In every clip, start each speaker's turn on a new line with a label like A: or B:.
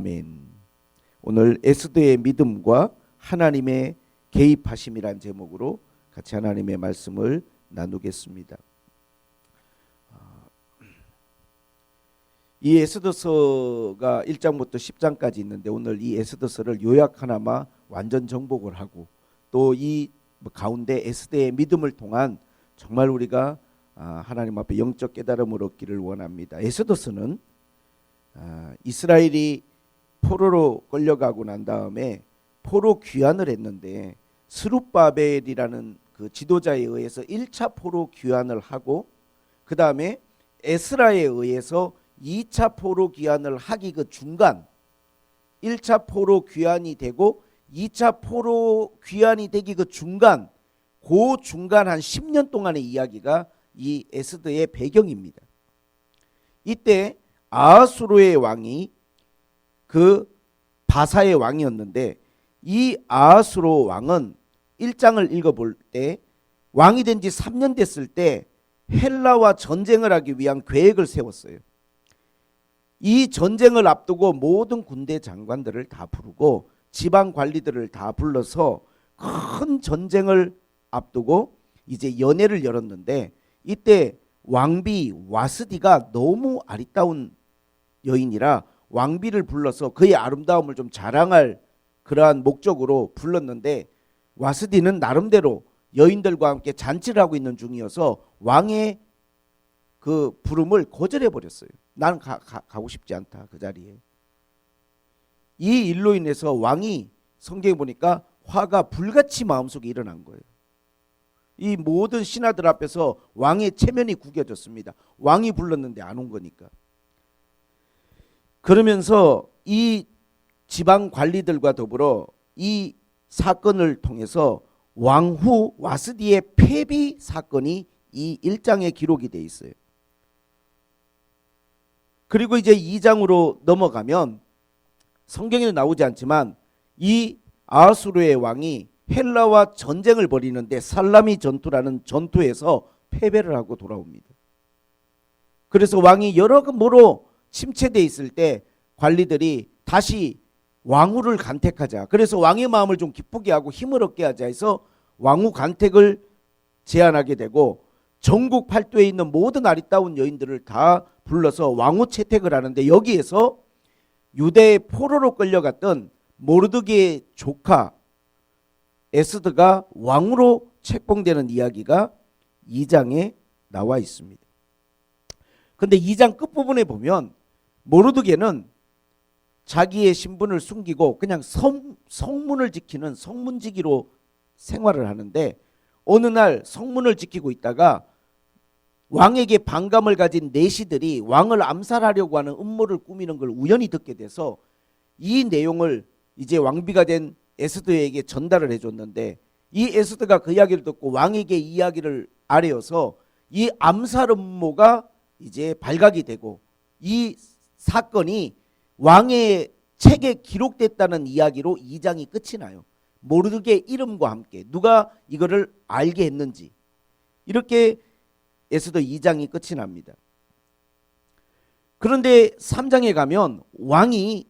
A: 아멘. 오늘 에스더의 믿음과 하나님의 개입하심이란 제목으로 같이 하나님의 말씀을 나누겠습니다. 이 에스더서가 1장부터 10장까지 있는데 오늘 이 에스더서를 요약하나마 완전 정복을 하고 또 이 가운데 에스더의 믿음을 통한 정말 우리가 하나님 앞에 영적 깨달음을 얻기를 원합니다. 에스더서는 이스라엘이 포로로 끌려가고 난 다음에 포로 귀환을 했는데 스룹바벨이라는 그 지도자에 의해서 1차 포로 귀환을 하고 그 다음에 에스라에 의해서 2차 포로 귀환을 하기 그 중간 1차 포로 귀환이 되고 2차 포로 귀환이 되기 그 중간 한 10년 동안의 이야기가 이 에스더의 배경입니다. 이때 아하수로의 왕이 그 바사의 왕이었는데 이 아하수로 왕은 1장을 읽어볼 때 왕이 된 지 3년 됐을 때 헬라와 전쟁을 하기 위한 계획을 세웠어요. 이 전쟁을 앞두고 모든 군대 장관들을 다 부르고 지방 관리들을 다 불러서 큰 전쟁을 앞두고 이제 연회를 열었는데 이때 왕비 와스디가 너무 아리따운 여인이라 왕비를 불러서 그의 아름다움을 좀 자랑할 그러한 목적으로 불렀는데 와스디는 나름대로 여인들과 함께 잔치를 하고 있는 중이어서 왕의 그 부름을 거절해 버렸어요. 나는 가고 싶지 않다 그 자리에. 이 일로 인해서 왕이 성경에 보니까 화가 불같이 마음속에 일어난 거예요. 이 모든 신하들 앞에서 왕의 체면이 구겨졌습니다. 왕이 불렀는데 안 온 거니까. 그러면서 이 지방 관리들과 더불어 이 사건을 통해서 왕후 와스디의 폐비 사건이 이 1장에 기록이 돼 있어요. 그리고 이제 2장으로 넘어가면 성경에는 나오지 않지만 이 아하수르의 왕이 헬라와 전쟁을 벌이는데 살라미 전투라는 전투에서 패배를 하고 돌아옵니다. 그래서 왕이 여러모로 침체되어 있을 때 관리들이 다시 왕후를 간택하자. 그래서 왕의 마음을 좀 기쁘게 하고 힘을 얻게 하자 해서 왕후 간택을 제안하게 되고 전국 팔도에 있는 모든 아리따운 여인들을 다 불러서 왕후 채택을 하는데 여기에서 유대의 포로로 끌려갔던 모르드게의 조카 에스더가 왕으로 책봉되는 이야기가 2장에 나와 있습니다. 근데 2장 끝부분에 보면 모르드게는 자기의 신분을 숨기고 그냥 성문을 지키는 성문지기로 생활을 하는데 어느 날 성문을 지키고 있다가 왕에게 반감을 가진 내시들이 왕을 암살하려고 하는 음모를 꾸미는 걸 우연히 듣게 돼서 이 내용을 이제 왕비가 된 에스더에게 전달을 해줬는데 이 에스더가 그 이야기를 듣고 왕에게 이야기를 아뢰어서 이 암살 음모가 이제 발각이 되고 이 사건이 왕의 책에 기록됐다는 이야기로 2장이 끝이 나요. 모르드게 이름과 함께 누가 이거를 알게 했는지 이렇게 에스더 2장이 끝이 납니다. 그런데 3장에 가면 왕이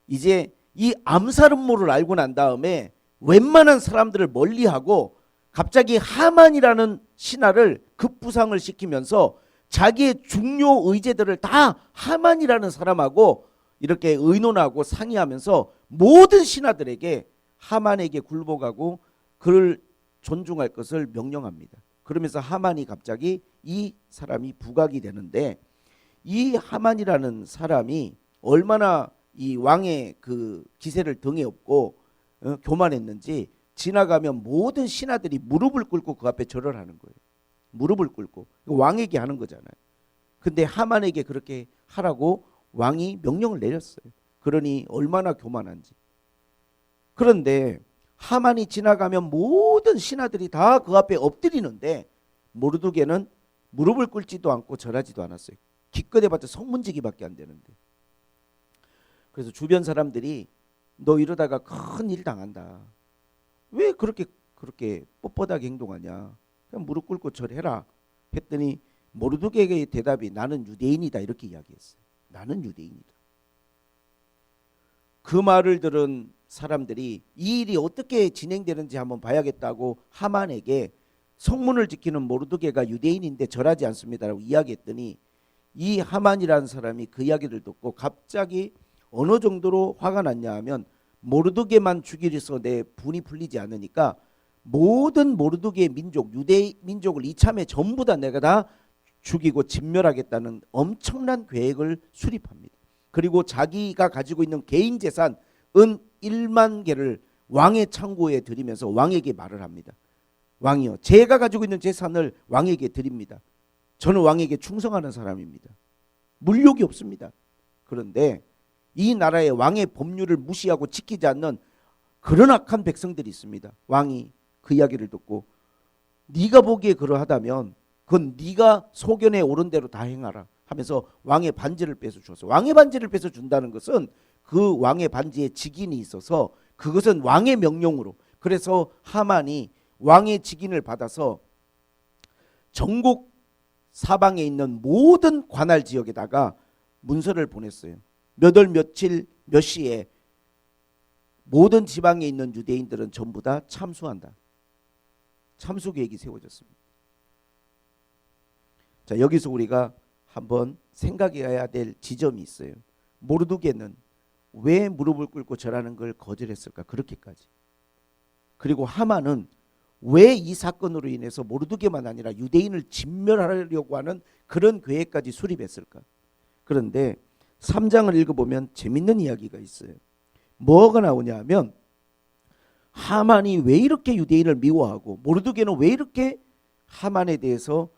A: 이제 이 암살 음모를 알고 난 다음에 웬만한 사람들을 멀리하고 갑자기 하만이라는 신하를 급부상을 시키면서 자기의 중요 의제들을 다 하만이라는 사람하고 이렇게 의논하고 상의하면서 모든 신하들에게 하만에게 굴복하고 그를 존중할 것을 명령합니다. 그러면서 하만이 갑자기 이 사람이 부각이 되는데 이 하만이라는 사람이 얼마나 이 왕의 그 기세를 등에 업고 교만했는지 지나가면 모든 신하들이 무릎을 꿇고 그 앞에 절을 하는 거예요. 무릎을 꿇고 왕에게 하는 거잖아요. 근데 하만에게 그렇게 하라고 왕이 명령을 내렸어요. 그러니 얼마나 교만한지. 그런데 하만이 지나가면 모든 신하들이 다 그 앞에 엎드리는데 모르드게는 무릎을 꿇지도 않고 절하지도 않았어요. 기껏해봤자 성문지기밖에 안 되는데. 그래서 주변 사람들이 너 이러다가 큰일 당한다. 왜 그렇게 뻣뻣하게 행동하냐. 그냥 무릎 꿇고 절해라 했더니 모르드게의 대답이 나는 유대인이다 이렇게 이야기했어요. 나는 유대인이다. 그 말을 들은 사람들이 이 일이 어떻게 진행되는지 한번 봐야겠다고 하만에게 성문을 지키는 모르드게가 유대인인데 절하지 않습니다라고 이야기했더니 이 하만이라는 사람이 그 이야기를 듣고 갑자기 어느 정도로 화가 났냐 하면 모르드게만 죽이려서 내 분이 풀리지 않으니까 모든 모르드게 민족, 유대 민족을 이참에 전부 다 내가 다 죽이고 진멸하겠다는 엄청난 계획을 수립합니다. 그리고 자기가 가지고 있는 개인 재산 은 1만 개를 왕의 창고에 드리면서 왕에게 말을 합니다. 왕이요, 제가 가지고 있는 재산을 왕에게 드립니다. 저는 왕에게 충성하는 사람입니다. 물욕이 없습니다. 그런데 이 나라의 왕의 법률을 무시하고 지키지 않는 그런 악한 백성들이 있습니다. 왕이 그 이야기를 듣고 네가 보기에 그러하다면 그건 네가 소견에 옳은 대로 다 행하라 하면서 왕의 반지를 뺏어 주었어요. 왕의 반지를 뺏어 준다는 것은 그 왕의 반지에 직인이 있어서 그것은 왕의 명령으로, 그래서 하만이 왕의 직인을 받아서 전국 사방에 있는 모든 관할 지역에다가 문서를 보냈어요. 몇 월 며칠 몇 시에 모든 지방에 있는 유대인들은 전부 다 참수한다. 참수 계획이 세워졌습니다. 자, 여기서 우리가 한번 생각해야 될 지점이 있어요. 모르드게는 왜 무릎을 꿇고 절하는 걸 거절했을까? 그렇게까지. 그리고 하만은 왜 이 사건으로 인해서 모르드게만 아니라 유대인을 진멸하려고 하는 그런 계획까지 수립했을까? 그런데 3장을 읽어보면 재밌는 이야기가 있어요. 뭐가 나오냐 하면 하만이 왜 이렇게 유대인을 미워하고 모르드게는 왜 이렇게 하만에 대해서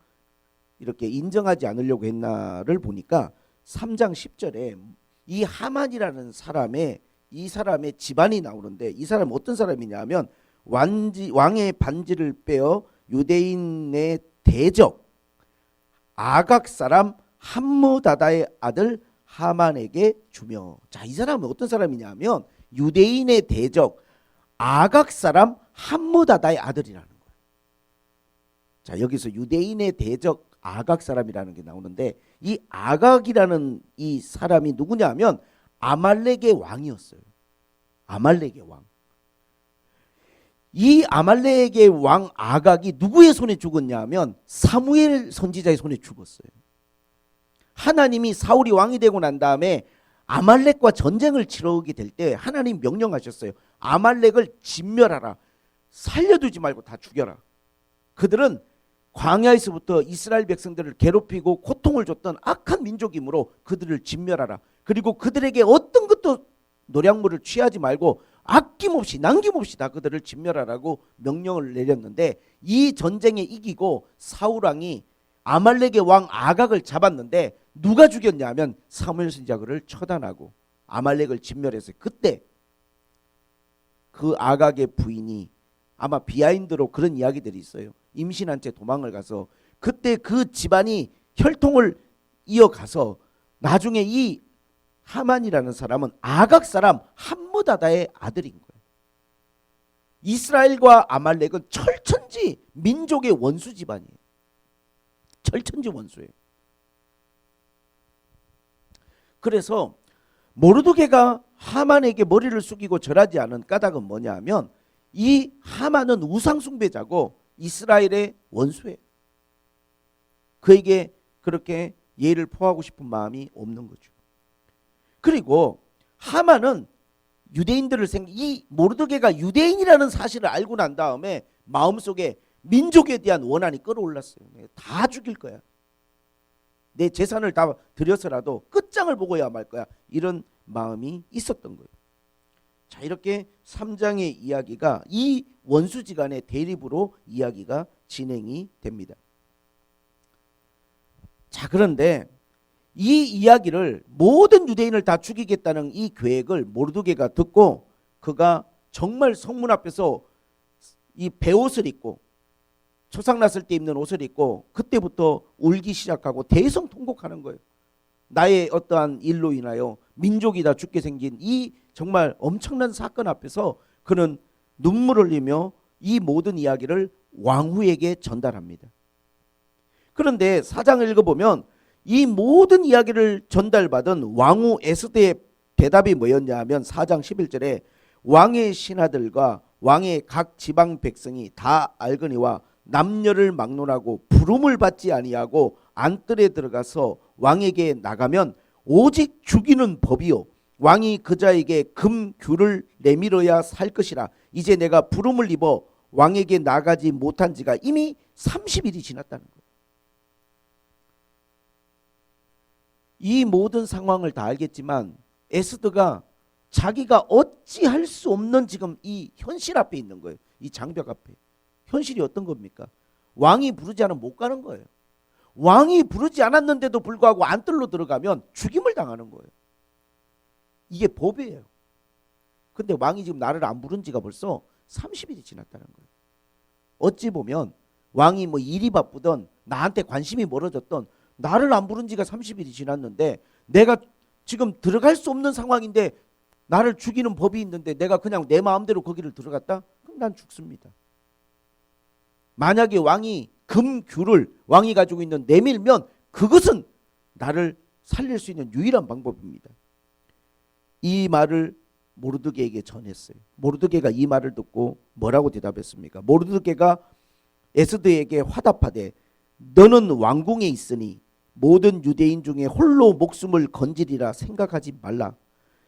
A: 이렇게 인정하지 않으려고 했나를 보니까 3장 10절에 이 하만이라는 사람의 이 사람의 집안이 나오는데 이 사람은 어떤 사람이냐 하면 왕의 반지를 빼어 유대인의 대적 아각 사람 함므다다의 아들 하만에게 주며, 자, 이 사람은 어떤 사람이냐 하면 유대인의 대적 아각 사람 함므다다의 아들이라는 거예요. 자, 여기서 유대인의 대적 아각 사람이라는 게 나오는데 이 아각이라는 이 사람이 누구냐 하면 아말렉의 왕이었어요. 아말렉의 왕. 이 아말렉의 왕 아각이 누구의 손에 죽었냐 하면 사무엘 선지자의 손에 죽었어요. 하나님이 사울이 왕이 되고 난 다음에 아말렉과 전쟁을 치르게 될 때 하나님 명령하셨어요. 아말렉을 진멸하라. 살려두지 말고 다 죽여라. 그들은 광야에서부터 이스라엘 백성들을 괴롭히고 고통을 줬던 악한 민족이므로 그들을 진멸하라. 그리고 그들에게 어떤 것도 노략물을 취하지 말고 아낌없이 남김없이 다 그들을 진멸하라고 명령을 내렸는데 이 전쟁에 이기고 사울왕이 아말렉의 왕 아각을 잡았는데 누가 죽였냐 하면 사무엘 선지자를 처단하고 아말렉을 진멸했어요. 그때 그 아각의 부인이 아마 비하인드로 그런 이야기들이 있어요. 임신한 채 도망을 가서 그때 그 집안이 혈통을 이어가서 나중에 이 하만이라는 사람은 아각 사람 함므다다의 아들인 거예요. 이스라엘과 아말렉은 철천지 민족의 원수 집안이에요. 철천지 원수예요. 그래서 모르드게가 하만에게 머리를 숙이고 절하지 않은 까닭은 뭐냐 하면 이 하만은 우상 숭배자고 이스라엘의 원수예요. 그에게 그렇게 예를 포하고 싶은 마음이 없는 거죠. 그리고 하만은 유대인들을 이 모르드게가 유대인이라는 사실을 알고 난 다음에 마음속에 민족에 대한 원한이 끌어올랐어요. 다 죽일 거야. 내 재산을 다 들여서라도 끝장을 보고야 말 거야. 이런 마음이 있었던 거예요. 자, 이렇게 3장의 이야기가 이 원수지간의 대립으로 이야기가 진행이 됩니다. 자, 그런데 이 이야기를 모든 유대인을 다 죽이겠다는 이 계획을 모르드게가 듣고 그가 정말 성문 앞에서 이 베옷을 입고 초상 났을 때 입는 옷을 입고 그때부터 울기 시작하고 대성통곡하는 거예요. 나의 어떠한 일로 인하여 민족이 다 죽게 생긴 이 정말 엄청난 사건 앞에서 그는 눈물을 흘리며 이 모든 이야기를 왕후에게 전달합니다. 그런데 4장을 읽어보면 이 모든 이야기를 전달받은 왕후 에스더의 대답이 뭐였냐 하면 4장 11절에 왕의 신하들과 왕의 각 지방 백성이 다 알거니와 남녀를 막론하고 부름을 받지 아니하고 안뜰에 들어가서 왕에게 나가면 오직 죽이는 법이요 왕이 그자에게 금규를 내밀어야 살 것이라. 이제 내가 부름을 입어 왕에게 나가지 못한 지가 이미 30일이 지났다는 거예요. 이 모든 상황을 다 알겠지만 에스더가 자기가 어찌할 수 없는 지금 이 현실 앞에 있는 거예요. 이 장벽 앞에. 현실이 어떤 겁니까? 왕이 부르지 않으면 못 가는 거예요. 왕이 부르지 않았는데도 불구하고 안뜰로 들어가면 죽임을 당하는 거예요. 이게 법이에요. 근데 왕이 지금 나를 안 부른 지가 벌써 30일이 지났다는 거예요. 어찌 보면 왕이 뭐 일이 바쁘던 나한테 관심이 멀어졌던 나를 안 부른 지가 30일이 지났는데 내가 지금 들어갈 수 없는 상황인데 나를 죽이는 법이 있는데 내가 그냥 내 마음대로 거기를 들어갔다? 그럼 난 죽습니다. 만약에 왕이 금규를 왕이 가지고 있는 내밀면 그것은 나를 살릴 수 있는 유일한 방법입니다. 이 말을 모르드게에게 전했어요. 모르드게가 이 말을 듣고 뭐라고 대답했습니까? 모르드게가 에스더에게 화답하되 너는 왕궁에 있으니 모든 유대인 중에 홀로 목숨을 건지리라 생각하지 말라.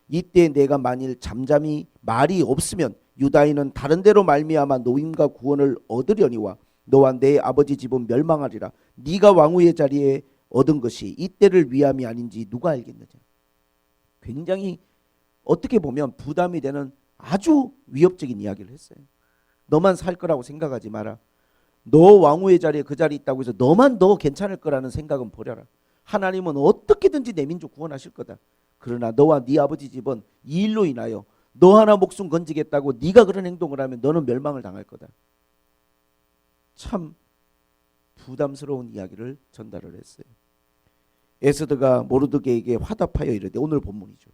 A: 이때 내가 만일 잠잠히 말이 없으면 유다인은 다른 데로 말미암아 노임과 구원을 얻으려니와 너와 내 아버지 집은 멸망하리라. 네가 왕후의 자리에 얻은 것이 이때를 위함이 아닌지 누가 알겠느냐. 굉장히 어떻게 보면 부담이 되는 아주 위협적인 이야기를 했어요. 너만 살 거라고 생각하지 마라. 너 왕후의 자리에 그 자리에 있다고 해서 너만 너 괜찮을 거라는 생각은 버려라. 하나님은 어떻게든지 내 민족 구원하실 거다. 그러나 너와 네 아버지 집은 이 일로 인하여 너 하나 목숨 건지겠다고 네가 그런 행동을 하면 너는 멸망을 당할 거다. 참 부담스러운 이야기를 전달을 했어요. 에스더가 모르드게에게 화답하여 이르되 오늘 본문이죠.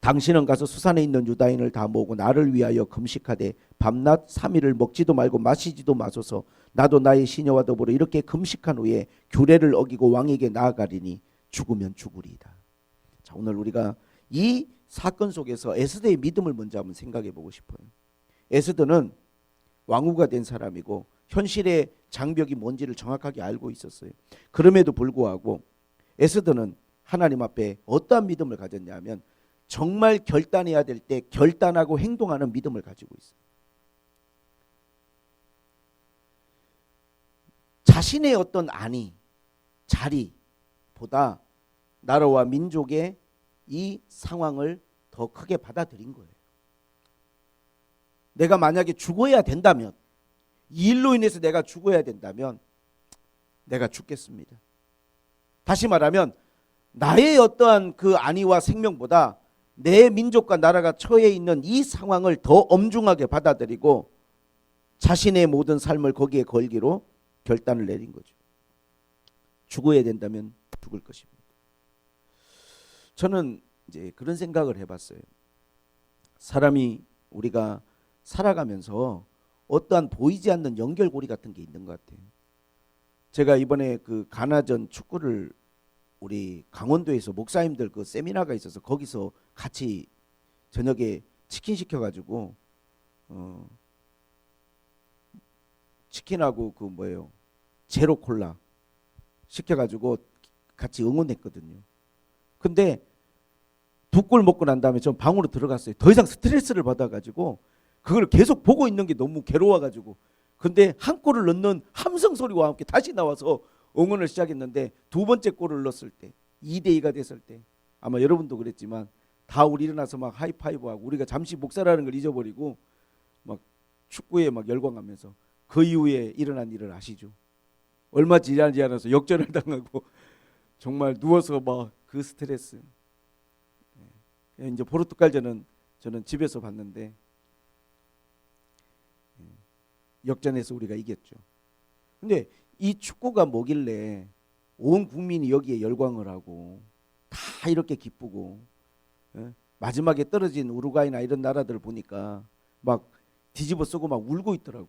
A: 당신은 가서 수산에 있는 유다인을 다 모으고 나를 위하여 금식하되 밤낮 3일을 먹지도 말고 마시지도 마소서. 나도 나의 시녀와 더불어 이렇게 금식한 후에 규례를 어기고 왕에게 나아가리니 죽으면 죽으리이다. 자, 오늘 우리가 이 사건 속에서 에스더의 믿음을 먼저 한번 생각해 보고 싶어요. 에스더는 왕후가 된 사람이고 현실의 장벽이 뭔지를 정확하게 알고 있었어요. 그럼에도 불구하고 에스더는 하나님 앞에 어떠한 믿음을 가졌냐면 정말 결단해야 될 때 결단하고 행동하는 믿음을 가지고 있어요. 자신의 어떤 안위, 자리보다 나라와 민족의 이 상황을 더 크게 받아들인 거예요. 내가 만약에 죽어야 된다면, 이 일로 인해서 내가 죽어야 된다면 내가 죽겠습니다. 다시 말하면 나의 어떠한 그 안위와 생명보다 내 민족과 나라가 처해 있는 이 상황을 더 엄중하게 받아들이고 자신의 모든 삶을 거기에 걸기로 결단을 내린 거죠. 죽어야 된다면 죽을 것입니다. 저는 이제 그런 생각을 해봤어요. 사람이 우리가 살아가면서 어떠한 보이지 않는 연결고리 같은 게 있는 것 같아요. 제가 이번에 그 가나전 축구를 우리 강원도에서 목사님들 그 세미나가 있어서 거기서 같이 저녁에 치킨 시켜가지고 치킨하고 그 뭐예요 제로 콜라 시켜가지고 같이 응원했거든요. 근데 2골 먹고 난 다음에 전 방으로 들어갔어요. 더 이상 스트레스를 받아가지고 그걸 계속 보고 있는 게 너무 괴로워가지고. 근데 한 골을 넣는 함성 소리와 함께 다시 나와서 응원을 시작했는데 두 번째 골을 넣었을 때 2대2가 됐을 때 아마 여러분도 그랬지만 다 우리 일어나서 막 하이파이브하고 우리가 잠시 목사라는 걸 잊어버리고 막 축구에 막 열광하면서 그 이후에 일어난 일을 아시죠? 얼마 지나지 않아서 역전을 당하고 정말 누워서 막 그 스트레스. 이제 포르투갈전은 저는 집에서 봤는데 역전해서 우리가 이겼죠. 근데 이 축구가 뭐길래 온 국민이 여기에 열광을 하고 다 이렇게 기쁘고 마지막에 떨어진 우루과이나 이런 나라들 보니까 막 뒤집어 쓰고 막 울고 있더라고.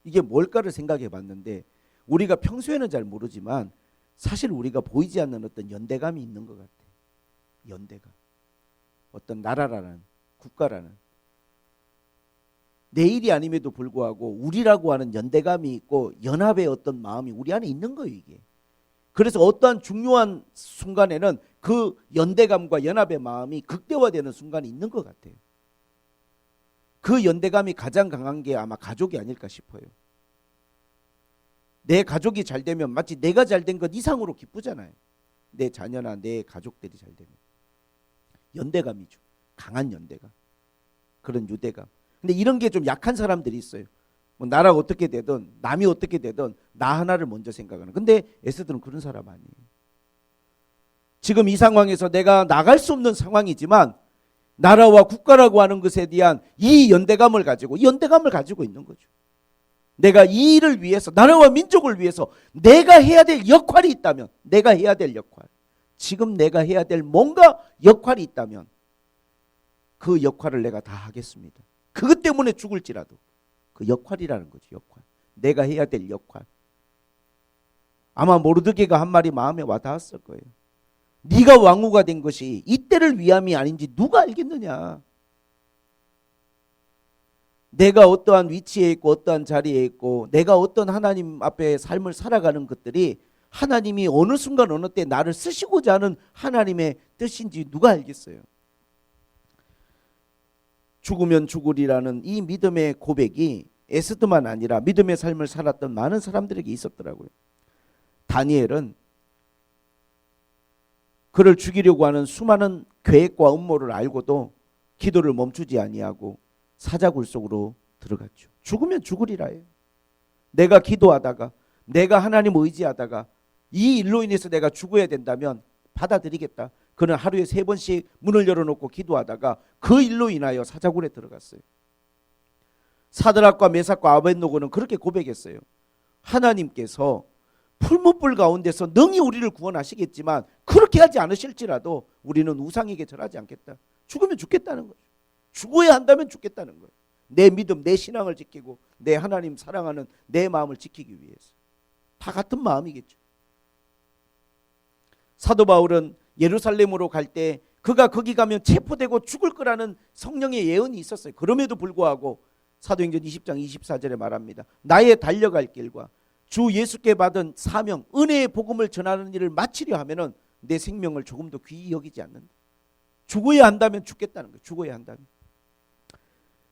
A: 이게 뭘까를 생각해 봤는데 우리가 평소에는 잘 모르지만 사실 우리가 보이지 않는 어떤 연대감이 있는 것 같아. 연대감. 어떤 나라라는, 국가라는, 내 일이 아님에도 불구하고 우리라고 하는 연대감이 있고 연합의 어떤 마음이 우리 안에 있는 거예요, 이게. 그래서 어떠한 중요한 순간에는 그 연대감과 연합의 마음이 극대화되는 순간이 있는 것 같아요. 그 연대감이 가장 강한 게 아마 가족이 아닐까 싶어요. 내 가족이 잘 되면 마치 내가 잘 된 것 이상으로 기쁘잖아요. 내 자녀나 내 가족들이 잘 되면. 연대감이죠. 강한 연대감. 그런 유대감. 근데 이런 게 좀 약한 사람들이 있어요. 뭐 나라가 어떻게 되든 남이 어떻게 되든 나 하나를 먼저 생각하는. 근데 에스더는 그런 사람 아니에요. 지금 이 상황에서 내가 나갈 수 없는 상황이지만 나라와 국가라고 하는 것에 대한 이 연대감을 가지고 있는 거죠. 내가 이 일을 위해서, 나라와 민족을 위해서 내가 해야 될 역할이 있다면, 내가 해야 될 역할, 지금 내가 해야 될 뭔가 역할이 있다면 그 역할을 내가 다 하겠습니다. 그것 때문에 죽을지라도. 그 역할이라는 거죠. 역할. 내가 해야 될 역할. 아마 모르드게가 한 말이 마음에 와닿았을 거예요. 네가 왕후가 된 것이 이때를 위함이 아닌지 누가 알겠느냐. 내가 어떠한 위치에 있고 어떠한 자리에 있고 내가 어떤 하나님 앞에 삶을 살아가는 것들이 하나님이 어느 순간 어느 때 나를 쓰시고자 하는 하나님의 뜻인지 누가 알겠어요. 죽으면 죽으리라는 이 믿음의 고백이 에스더만 아니라 믿음의 삶을 살았던 많은 사람들에게 있었더라고요. 다니엘은 그를 죽이려고 하는 수많은 계획과 음모를 알고도 기도를 멈추지 아니하고 사자굴 속으로 들어갔죠. 죽으면 죽으리라 해요. 내가 기도하다가 내가 하나님 의지하다가 이 일로 인해서 내가 죽어야 된다면 받아들이겠다. 그는 하루에 3번씩 문을 열어놓고 기도하다가 그 일로 인하여 사자굴에 들어갔어요. 사드락과 메삭과 아벳노고는 그렇게 고백했어요. 하나님께서 풀무불 가운데서 능히 우리를 구원하시겠지만 그렇게 하지 않으실지라도 우리는 우상에게 절하지 않겠다. 죽으면 죽겠다는 거죠. 죽어야 한다면 죽겠다는 거예요. 내 믿음, 내 신앙을 지키고 내 하나님 사랑하는 내 마음을 지키기 위해서. 다 같은 마음이겠죠. 사도 바울은 예루살렘으로 갈 때 그가 거기 가면 체포되고 죽을 거라는 성령의 예언이 있었어요. 그럼에도 불구하고 사도행전 20장 24절에 말합니다. 나의 달려갈 길과 주 예수께 받은 사명, 은혜의 복음을 전하는 일을 마치려 하면은 내 생명을 조금도 귀히 여기지 않는다. 죽어야 한다면 죽겠다는 거예요. 죽어야 한다면.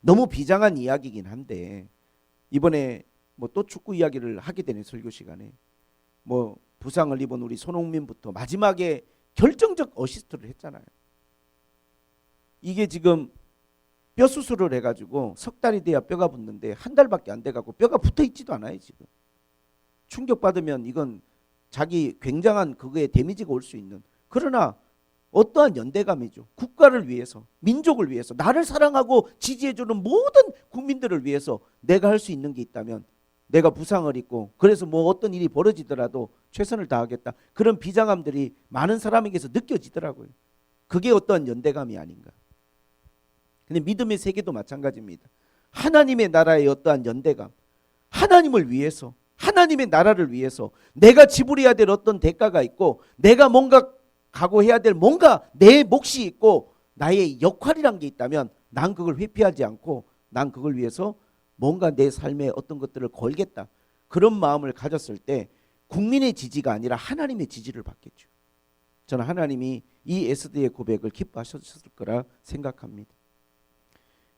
A: 너무 비장한 이야기이긴 한데 이번에 뭐 또 축구 이야기를 하게 되는 설교 시간에 뭐 부상을 입은 우리 손흥민부터 마지막에 결정적 어시스트를 했잖아요. 이게 지금 뼈 수술을 해가지고 석 달이 돼야 뼈가 붙는데 한 달밖에 안 돼가고 뼈가 붙어 있지도 않아요. 지금 충격받으면 이건 자기 굉장한 그거에 데미지가 올 수 있는. 그러나 어떠한 연대감이죠. 국가를 위해서, 민족을 위해서, 나를 사랑하고 지지해주는 모든 국민들을 위해서 내가 할 수 있는 게 있다면 내가 부상을 입고 그래서 뭐 어떤 일이 벌어지더라도 최선을 다하겠다. 그런 비장함들이 많은 사람에게서 느껴지더라고요. 그게 어떠한 연대감이 아닌가. 근데 믿음의 세계도 마찬가지입니다. 하나님의 나라의 어떠한 연대감, 하나님을 위해서, 하나님의 나라를 위해서 내가 지불해야 될 어떤 대가가 있고 내가 뭔가 각오해야 될 뭔가 내 몫이 있고 나의 역할이란 게 있다면 난 그걸 회피하지 않고 난 그걸 위해서 뭔가 내 삶에 어떤 것들을 걸겠다. 그런 마음을 가졌을 때 국민의 지지가 아니라 하나님의 지지를 받겠죠. 저는 하나님이 이 에스더의 고백을 기뻐하셨을 거라 생각합니다.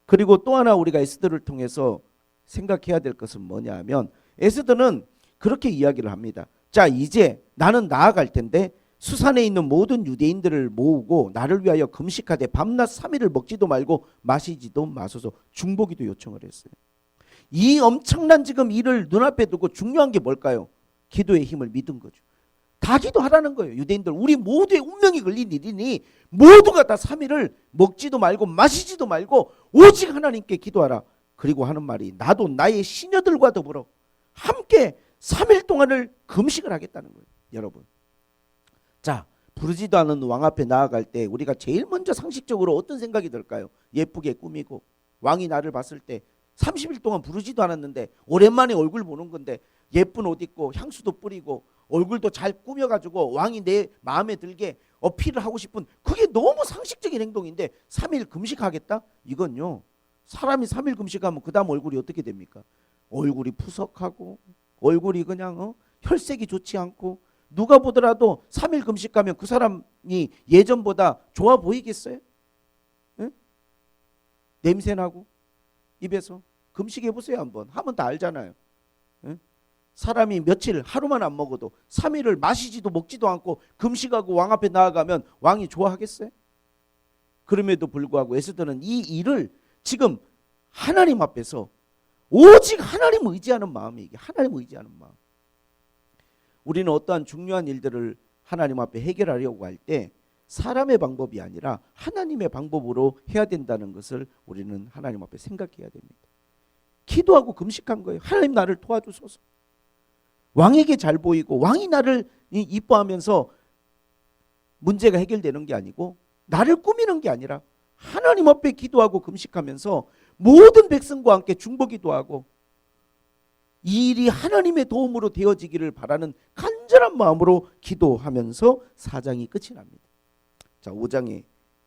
A: 그리고 또 하나 우리가 에스더를 통해서 생각해야 될 것은 뭐냐 하면 에스더는 그렇게 이야기를 합니다. 자, 이제 나는 나아갈 텐데 수산에 있는 모든 유대인들을 모으고 나를 위하여 금식하되 밤낮 3일을 먹지도 말고 마시지도 마소서. 중보기도 요청을 했어요. 이 엄청난 지금 일을 눈앞에 두고 중요한 게 뭘까요? 기도의 힘을 믿은 거죠. 다 기도하라는 거예요. 유대인들 우리 모두의 운명이 걸린 일이니 모두가 다 3일을 먹지도 말고 마시지도 말고 오직 하나님께 기도하라. 그리고 하는 말이 나도 나의 시녀들과 더불어 함께 3일 동안을 금식을 하겠다는 거예요. 여러분, 자, 부르지도 않은 왕 앞에 나아갈 때 우리가 제일 먼저 상식적으로 어떤 생각이 들까요? 예쁘게 꾸미고 왕이 나를 봤을 때 30일 동안 부르지도 않았는데 오랜만에 얼굴 보는 건데 예쁜 옷 입고 향수도 뿌리고 얼굴도 잘 꾸며가지고 왕이 내 마음에 들게 어필을 하고 싶은 그게 너무 상식적인 행동인데 3일 금식하겠다? 이건요. 사람이 3일 금식하면 그 다음 얼굴이 어떻게 됩니까? 얼굴이 푸석하고 얼굴이 그냥 혈색이 좋지 않고 누가 보더라도 3일 금식하면 그 사람이 예전보다 좋아 보이겠어요? 응? 냄새나고 입에서 금식해보세요 한번. 하면 다 알잖아요. 응? 사람이 며칠 하루만 안 먹어도 3일을 마시지도 먹지도 않고 금식하고 왕 앞에 나아가면 왕이 좋아하겠어요? 그럼에도 불구하고 에스더는 이 일을 지금 하나님 앞에서 오직 하나님 의지하는 마음이 이게 하나님 의지하는 마음. 우리는 어떠한 중요한 일들을 하나님 앞에 해결하려고 할 때 사람의 방법이 아니라 하나님의 방법으로 해야 된다는 것을 우리는 하나님 앞에 생각해야 됩니다. 기도하고 금식한 거예요. 하나님 나를 도와주소서. 왕에게 잘 보이고 왕이 나를 이뻐하면서 문제가 해결되는 게 아니고 나를 꾸미는 게 아니라 하나님 앞에 기도하고 금식하면서 모든 백성과 함께 중보기도하고 이 일이 하나님의 도움으로 되어지기를 바라는 간절한 마음으로 기도하면서 4장이 끝이 납니다. 자, 5장에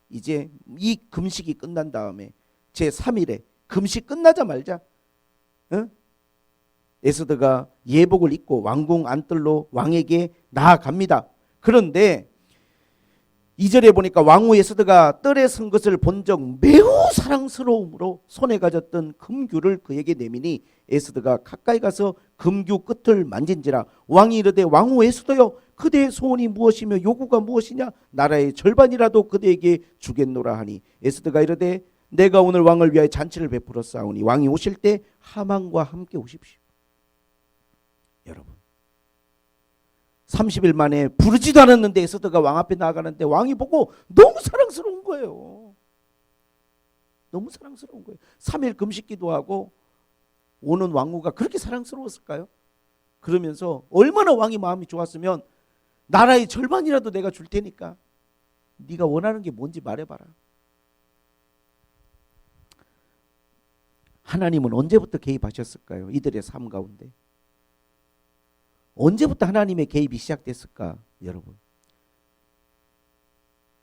A: 이제 이 금식이 끝난 다음에 제3일에 금식 끝나자마자 에스더가 예복을 입고 왕궁 안뜰로 왕에게 나아갑니다. 그런데 2절에 보니까 왕후 에스더가 뜰에 선 것을 본 적 매우 사랑스러움으로 손에 가졌던 금규를 그에게 내미니 에스더가 가까이 가서 금규 끝을 만진지라 왕이 이르되 왕후 에스더여 그대의 소원이 무엇이며 요구가 무엇이냐 나라의 절반이라도 그대에게 주겠노라 하니 에스더가 이르되 내가 오늘 왕을 위하여 잔치를 베풀었사오니 왕이 오실 때 하만과 함께 오십시오. 여러분 30일 만에 부르지도 않았는데 에스더가 왕 앞에 나아가는데 왕이 보고 너무 사랑스러운 거예요. 너무 사랑스러운 거예요. 3일 금식 기도하고 오는 왕후가 그렇게 사랑스러웠을까요? 그러면서 얼마나 왕이 마음이 좋았으면 나라의 절반이라도 내가 줄 테니까 네가 원하는 게 뭔지 말해봐라. 하나님은 언제부터 개입하셨을까요? 이들의 삶 가운데. 언제부터 하나님의 개입이 시작됐을까? 여러분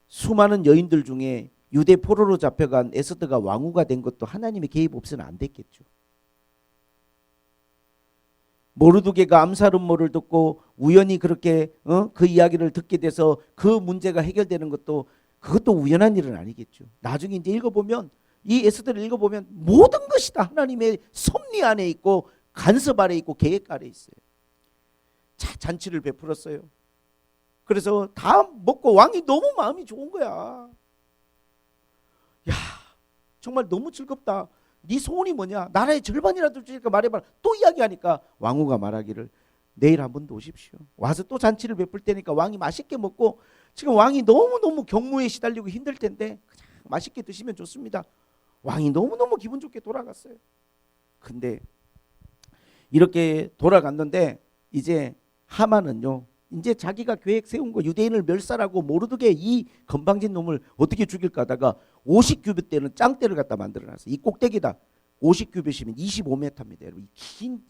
A: 수많은 여인들 중에 유대 포로로 잡혀간 에스더가 왕후가 된 것도 하나님의 개입 없이는 안 됐겠죠. 모르드게가 암살 음모를 듣고 우연히 그렇게 그 이야기를 듣게 돼서 그 문제가 해결되는 것도 그것도 우연한 일은 아니겠죠. 나중에 이제 읽어보면 이 에스더를 읽어보면 모든 것이 다 하나님의 섭리 안에 있고 간섭 아래 있고 계획 아래 있어요. 자, 잔치를 베풀었어요. 그래서 다 먹고 왕이 너무 마음이 좋은 거야. 야, 정말 너무 즐겁다. 네 소원이 뭐냐? 나라의 절반이라도 주니까 말해봐라. 또 이야기하니까 왕후가 말하기를 내일 한 번 더 오십시오. 와서 또 잔치를 베풀 테니까 왕이 맛있게 먹고 지금 왕이 너무너무 경무에 시달리고 힘들 텐데 그냥 맛있게 드시면 좋습니다. 왕이 너무너무 기분 좋게 돌아갔어요. 근데 이렇게 돌아갔는데 이제 하만은요. 이제 자기가 계획 세운 거 유대인을 멸살하고 모르드게 이 건방진 놈을 어떻게 죽일까 하다가 50규빗대는 짱대를 갖다 만들어놨어요. 이 꼭대기다 50규빗이면 25m입니다. 여러분 긴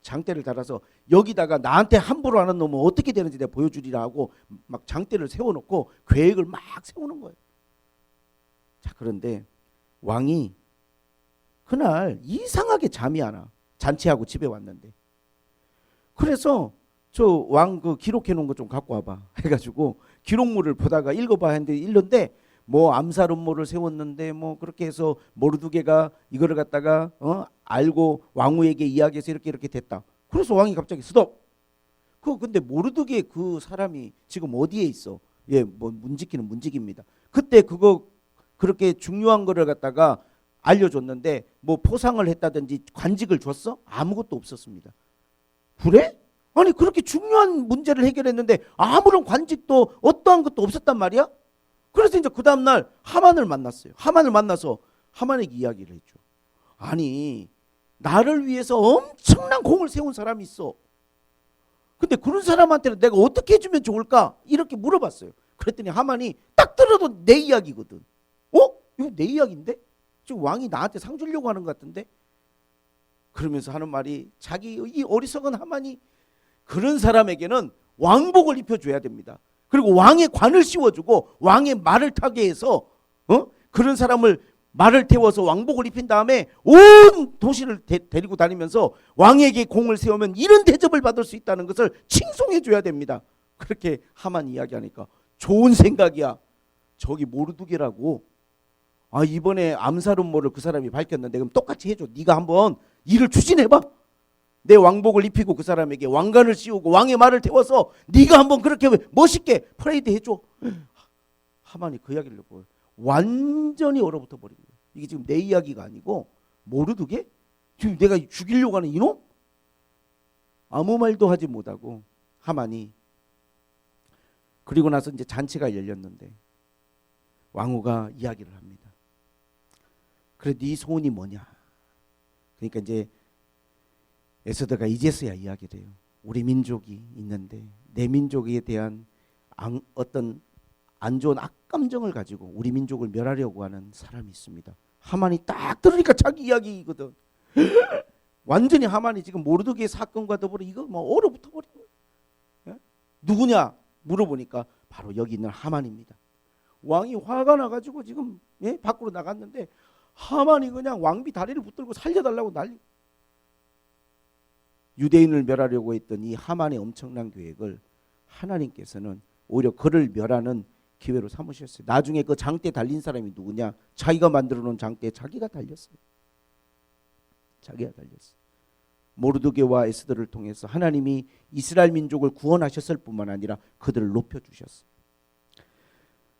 A: 장대를 달아서 여기다가 나한테 함부로 하는 놈은 어떻게 되는지 내가 보여주리라 하고 막 장대를 세워놓고 계획을 막 세우는 거예요. 자, 그런데 왕이 그날 이상하게 잠이 안 와. 잔치하고 집에 왔는데 그래서 저 왕 그 기록해 놓은 거 좀 갖고 와봐 해가지고 기록물을 보다가 읽어봐 했는데 읽는데 뭐 암살 음모를 세웠는데 뭐 그렇게 해서 모르드게가 이거를 갖다가 알고 왕후에게 이야기해서 이렇게 됐다. 그래서 왕이 갑자기 스톱. 근데 모르드게 그 사람이 지금 어디에 있어? 예, 뭐 문지기는 문지기입니다. 그때 그거 그렇게 중요한 거를 갖다가 알려줬는데 뭐 포상을 했다든지 관직을 줬어? 아무것도 없었습니다. 그래? 아니 그렇게 중요한 문제를 해결했는데 아무런 관직도 어떠한 것도 없었단 말이야? 그래서 이제 그 다음날 하만을 만났어요. 하만을 만나서 하만에게 이야기를 했죠. 아니 나를 위해서 엄청난 공을 세운 사람이 있어. 근데 그런 사람한테는 내가 어떻게 해주면 좋을까? 이렇게 물어봤어요. 그랬더니 하만이 딱 들어도 내 이야기거든. 이거 내 이야기인데? 지금 왕이 나한테 상 주려고 하는 것 같은데? 그러면서 하는 말이 자기 이 어리석은 하만이 그런 사람에게는 왕복을 입혀줘야 됩니다. 그리고 왕의 관을 씌워주고 왕의 말을 타게 해서 그런 사람을 말을 태워서 왕복을 입힌 다음에 온 도시를 데리고 다니면서 왕에게 공을 세우면 이런 대접을 받을 수 있다는 것을 칭송해 줘야 됩니다. 그렇게 하만이 이야기하니까 좋은 생각이야. 저기 모르두게라고 이번에 암살음모를 그 사람이 밝혔는데 그럼 똑같이 해줘. 네가 한번 일을 추진해봐. 내 왕복을 입히고 그 사람에게 왕관을 씌우고 왕의 말을 태워서 네가 한번 그렇게 멋있게 프레이드 해줘. 하만이 그 이야기를 듣고 완전히 얼어붙어 버린 거예요. 이게 지금 내 이야기가 아니고 모르두게? 지금 내가 죽이려고 하는 이놈? 아무 말도 하지 못하고 하만이 그리고 나서 이제 잔치가 열렸는데 왕후가 이야기를 합니다. 그래 네 소원이 뭐냐? 그러니까 이제 에스더가 이제서야 이야기를 해요. 우리 민족이 있는데 내 민족에 대한 어떤 안 좋은 악감정을 가지고 우리 민족을 멸하려고 하는 사람이 있습니다. 하만이 딱 들으니까 자기 이야기거든. 완전히 하만이 지금 모르드게의 사건과 더불어 이거 뭐 얼어붙어 버린 거예요. 누구냐 물어보니까 바로 여기 있는 하만입니다. 왕이 화가 나가지고 지금 밖으로 나갔는데 하만이 그냥 왕비 다리를 붙들고 살려달라고 난리. 유대인을 멸하려고 했던 이 하만의 엄청난 계획을 하나님께서는 오히려 그를 멸하는 기회로 삼으셨어요. 나중에 그 장대에 달린 사람이 누구냐? 자기가 만들어 놓은 장대에 자기가 달렸어요. 자기가 달렸어요. 모르드게와 에스더를 통해서 하나님이 이스라엘 민족을 구원하셨을 뿐만 아니라 그들을 높여주셨어요.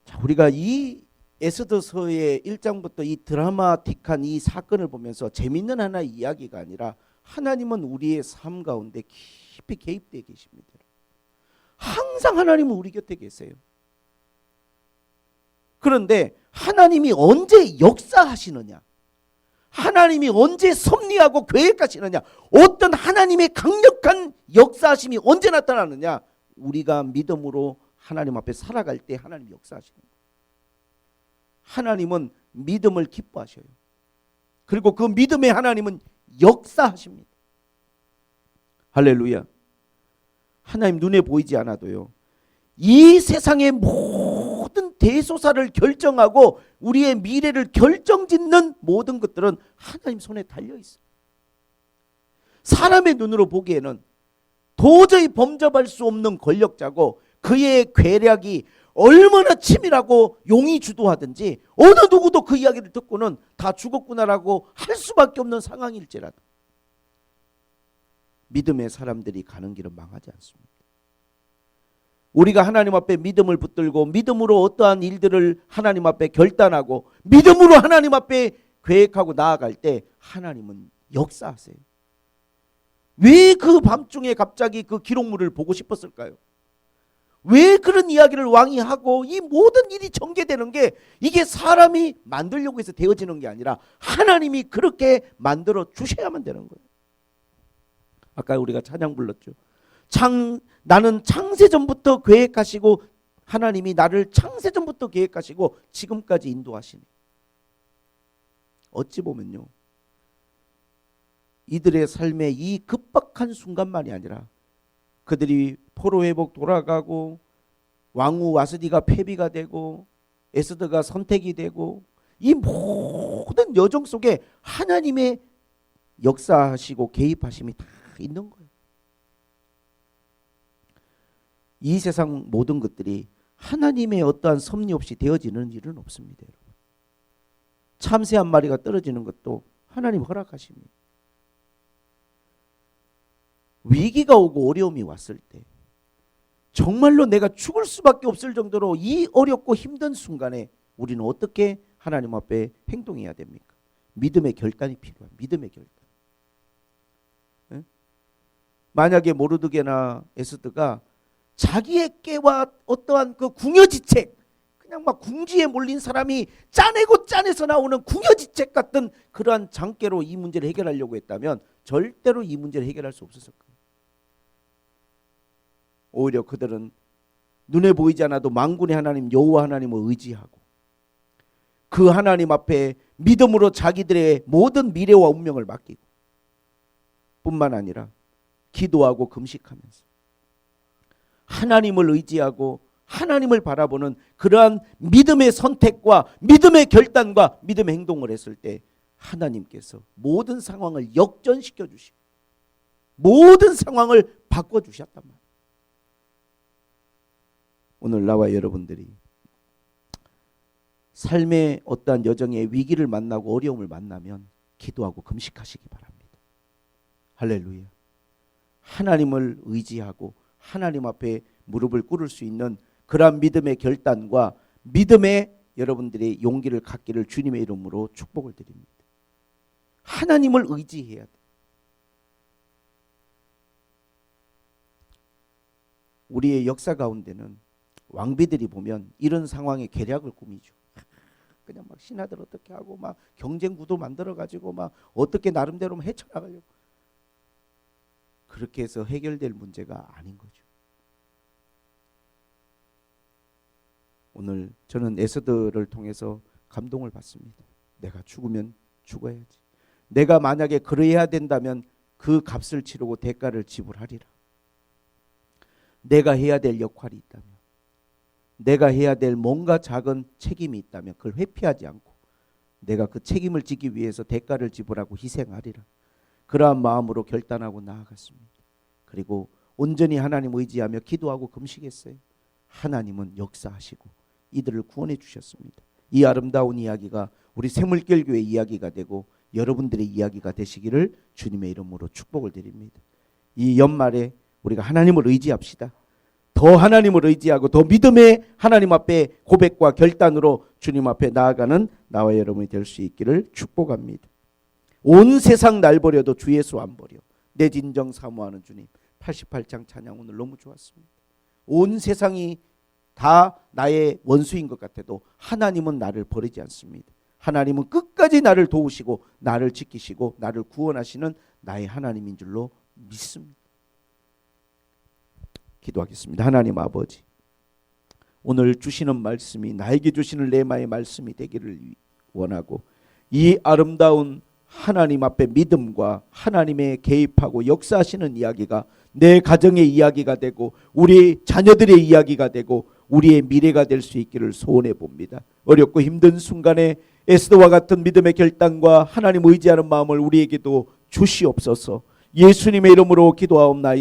A: 자, 우리가 이 에스더서의 1장부터 이 드라마틱한 이 사건을 보면서 재밌는 하나의 이야기가 아니라 하나님은 우리의 삶 가운데 깊이 개입되어 계십니다. 항상 하나님은 우리 곁에 계세요. 그런데 하나님이 언제 역사하시느냐, 하나님이 언제 섭리하고 계획하시느냐, 어떤 하나님의 강력한 역사하심이 언제 나타나느냐, 우리가 믿음으로 하나님 앞에 살아갈 때 하나님이 역사하시는 거예요. 하나님은 믿음을 기뻐하셔요. 그리고 그 믿음의 하나님은 역사하십니다. 할렐루야. 하나님 눈에 보이지 않아도요, 이 세상의 모든 대소사를 결정하고 우리의 미래를 결정짓는 모든 것들은 하나님 손에 달려있어요. 사람의 눈으로 보기에는 도저히 범접할 수 없는 권력자고 그의 괴력이 얼마나 치밀하고 용이 주도하든지 어느 누구도 그 이야기를 듣고는 다 죽었구나라고 할 수밖에 없는 상황일지라도 믿음의 사람들이 가는 길은 망하지 않습니다. 우리가 하나님 앞에 믿음을 붙들고 믿음으로 어떠한 일들을 하나님 앞에 결단하고 믿음으로 하나님 앞에 계획하고 나아갈 때 하나님은 역사하세요. 왜 그 밤중에 갑자기 그 기록물을 보고 싶었을까요? 왜 그런 이야기를 왕이 하고 이 모든 일이 전개되는 게 이게 사람이 만들려고 해서 되어지는 게 아니라 하나님이 그렇게 만들어 주셔야만 되는 거예요. 아까 우리가 찬양 불렀죠. 나는 창세전부터 계획하시고 하나님이 나를 창세전부터 계획하시고 지금까지 인도하시네. 어찌 보면요, 이들의 삶의 이 급박한 순간만이 아니라 그들이 포로 회복 돌아가고 왕후 와스디가 폐비가 되고 에스더가 선택이 되고 이 모든 여정 속에 하나님의 역사하시고 개입하심이 다 있는 거예요. 이 세상 모든 것들이 하나님의 어떠한 섭리 없이 되어지는 일은 없습니다. 여러분. 참새 한 마리가 떨어지는 것도 하나님 허락하십니다. 위기가 오고 어려움이 왔을 때 정말로 내가 죽을 수밖에 없을 정도로 이 어렵고 힘든 순간에 우리는 어떻게 하나님 앞에 행동해야 됩니까? 믿음의 결단이 필요합니다. 믿음의 결단. 네? 만약에 모르드게나 에스더가 자기의 깨와 어떠한 그 궁여지책, 그냥 막 궁지에 몰린 사람이 짜내고 짜내서 나오는 궁여지책 같은 그러한 장깨로 이 문제를 해결하려고 했다면 절대로 이 문제를 해결할 수 없었을 거예요. 오히려 그들은 눈에 보이지 않아도 만군의 하나님 여호와 하나님을 의지하고 그 하나님 앞에 믿음으로 자기들의 모든 미래와 운명을 맡기고 뿐만 아니라 기도하고 금식하면서 하나님을 의지하고 하나님을 바라보는 그러한 믿음의 선택과 믿음의 결단과 믿음의 행동을 했을 때 하나님께서 모든 상황을 역전시켜 주시고 모든 상황을 바꿔주셨단 말이에요. 오늘 나와 여러분들이 삶의 어떠한 여정의 위기를 만나고 어려움을 만나면 기도하고 금식하시기 바랍니다. 할렐루야. 하나님을 의지하고 하나님 앞에 무릎을 꿇을 수 있는 그러한 믿음의 결단과 믿음의 여러분들의 용기를 갖기를 주님의 이름으로 축복을 드립니다. 하나님을 의지해야 돼. 우리의 역사 가운데는 왕비들이 보면 이런 상황에 계략을 꾸미죠. 그냥 막 신하들 어떻게 하고 막 경쟁 구도 만들어 가지고 막 어떻게 나름대로 헤쳐나가려고. 그렇게 해서 해결될 문제가 아닌 거죠. 오늘 저는 에스더를 통해서 감동을 받습니다. 내가 죽으면 죽어야지. 내가 만약에 그래야 된다면 그 값을 치르고 대가를 지불하리라. 내가 해야 될 역할이 있다면, 내가 해야 될 뭔가 작은 책임이 있다면 그걸 회피하지 않고 내가 그 책임을 지기 위해서 대가를 지불하고 희생하리라. 그러한 마음으로 결단하고 나아갔습니다. 그리고 온전히 하나님 의지하며 기도하고 금식했어요. 하나님은 역사하시고 이들을 구원해 주셨습니다. 이 아름다운 이야기가 우리 새물결교회 이야기가 되고 여러분들의 이야기가 되시기를 주님의 이름으로 축복을 드립니다. 이 연말에 우리가 하나님을 의지합시다. 더 하나님을 의지하고 더 믿음의 하나님 앞에 고백과 결단으로 주님 앞에 나아가는 나와 여러분이 될 수 있기를 축복합니다. 온 세상 날 버려도 주 예수 안 버려. 내 진정 사모하는 주님. 88장 찬양 오늘 너무 좋았습니다. 온 세상이 다 나의 원수인 것 같아도 하나님은 나를 버리지 않습니다. 하나님은 끝까지 나를 도우시고 나를 지키시고 나를 구원하시는 나의 하나님인 줄로 믿습니다. 기도하겠습니다. 하나님 아버지, 오늘 주시는 말씀이 나에게 주시는 레마의 말씀이 되기를 원하고 이 아름다운 하나님 앞에 믿음과 하나님의 개입하고 역사하시는 이야기가 내 가정의 이야기가 되고 우리 자녀들의 이야기가 되고 우리의 미래가 될 수 있기를 소원해 봅니다. 어렵고 힘든 순간에 에스더와 같은 믿음의 결단과 하나님 의지하는 마음을 우리에게도 주시옵소서. 예수님의 이름으로 기도하옵나이다.